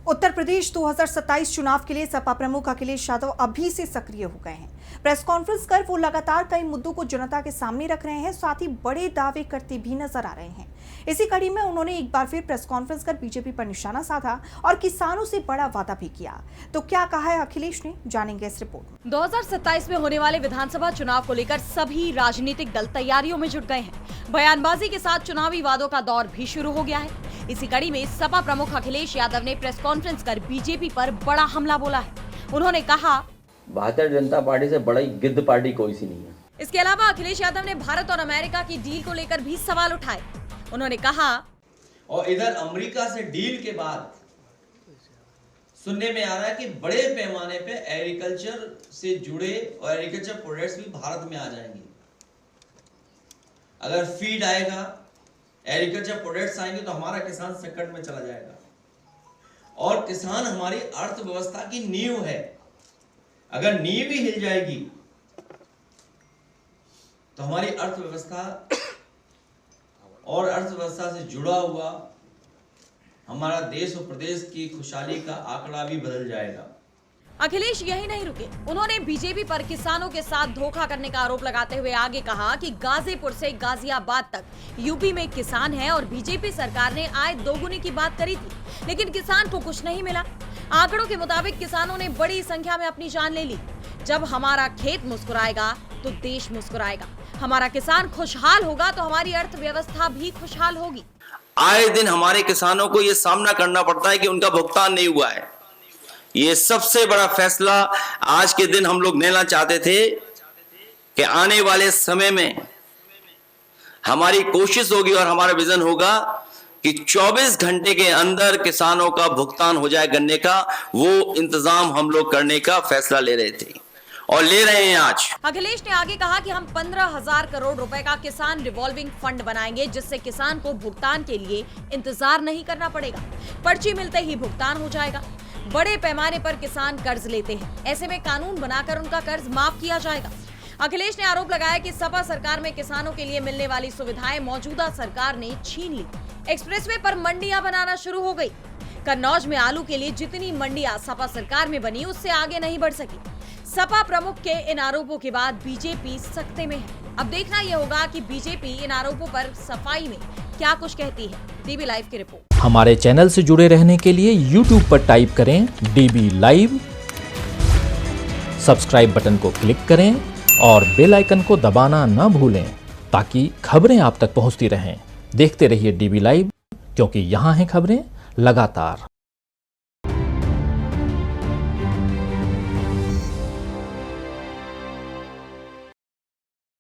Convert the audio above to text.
उत्तर प्रदेश 2027 चुनाव के लिए सपा प्रमुख अखिलेश यादव अभी से सक्रिय हो गए हैं। प्रेस कॉन्फ्रेंस कर वो लगातार कई मुद्दों को जनता के सामने रख रहे हैं, साथ ही बड़े दावे करते भी नजर आ रहे हैं। इसी कड़ी में उन्होंने एक बार फिर प्रेस कॉन्फ्रेंस कर बीजेपी पर निशाना साधा और किसानों से बड़ा वादा भी किया। तो क्या कहा है अखिलेश ने, जानेंगे इस रिपोर्ट। 2027 में होने वाले विधानसभा चुनाव को लेकर सभी राजनीतिक दल तैयारियों में जुट गए हैं। बयानबाजी के साथ चुनावी वादों का दौर भी शुरू हो गया है। इसी कड़ी में सपा प्रमुख अखिलेश यादव ने प्रेस कॉन्फ्रेंस कर बीजेपी पर बड़ा हमला बोला है। उन्होंने कहा, भारतीय जनता पार्टी से बड़ी गिद्ध पार्टी कोई सी नहीं है। इसके अलावा अखिलेश यादव ने भारत और अमेरिका की डील को लेकर भी सवाल उठाए। उन्होंने कहा, और इधर अमेरिका से डील के बाद सुनने में आ रहा है कि बड़े पैमाने पे एग्रीकल्चर से जुड़े और एग्रीकल्चर प्रोडक्ट्स भी भारत में आ जाएंगे। अगर फीड आएगा, एग्रीकल्चर प्रोडक्ट्स आएंगे तो हमारा किसान संकट में चला जाएगा। और किसान हमारी अर्थव्यवस्था की नींव है। अगर नींव ही हिल जाएगी तो हमारी अर्थव्यवस्था और अर्थव्यवस्था से जुड़ा हुआ हमारा देश और प्रदेश की खुशहाली का आंकड़ा भी बदल जाएगा। अखिलेश यही नहीं रुके। उन्होंने बीजेपी पर किसानों के साथ धोखा करने का आरोप लगाते हुए आगे कहा कि गाजीपुर से गाजियाबाद तक यूपी में किसान है और बीजेपी सरकार ने आय दोगुनी की बात करी थी, लेकिन किसान को कुछ नहीं मिला। आंकड़ों के मुताबिक किसानों ने बड़ी संख्या में अपनी जान ले ली। जब हमारा खेत मुस्कुराएगा तो देश मुस्कुराएगा। हमारा किसान खुशहाल होगा तो हमारी अर्थव्यवस्था भी खुशहाल होगी। आए दिन हमारे किसानों को ये सामना करना पड़ता है कि उनका भुगतान नहीं हुआ है। ये सबसे बड़ा फैसला आज के दिन हम लोग लेना चाहते थे कि आने वाले समय में हमारी कोशिश होगी और हमारा विजन होगा कि 24 घंटे के अंदर किसानों का भुगतान हो जाए गन्ने का। वो इंतजाम हम लोग करने का फैसला ले रहे थे और ले रहे हैं आज। अखिलेश ने आगे कहा कि हम 15,000 करोड़ रुपए का किसान रिवॉल्विंग फंड बनाएंगे, जिससे किसान को भुगतान के लिए इंतजार नहीं करना पड़ेगा। पर्ची मिलते ही भुगतान हो जाएगा। बड़े पैमाने पर किसान कर्ज लेते हैं, ऐसे में कानून बनाकर उनका कर्ज माफ किया जाएगा। अखिलेश ने आरोप लगाया कि सपा सरकार में किसानों के लिए मिलने वाली सुविधाएं मौजूदा सरकार ने छीन ली। एक्सप्रेसवे पर मंडियां बनाना शुरू हो गई। कन्नौज में आलू के लिए जितनी मंडियां सपा सरकार में बनी, उससे आगे नहीं बढ़ सकी। सपा प्रमुख के इन आरोपों के बाद बीजेपी सख्ते में है। अब देखना यह होगा कि बीजेपी इन आरोपों पर सफाई में क्या कुछ कहती है। डीबी लाइव की रिपोर्ट। हमारे चैनल से जुड़े रहने के लिए YouTube पर टाइप करें डीबी लाइव, सब्सक्राइब बटन को क्लिक करें और बेल आइकन को दबाना न भूलें ताकि खबरें आप तक पहुंचती रहें। देखते रहिए डीबी लाइव, क्योंकि यहाँ हैं खबरें लगातार।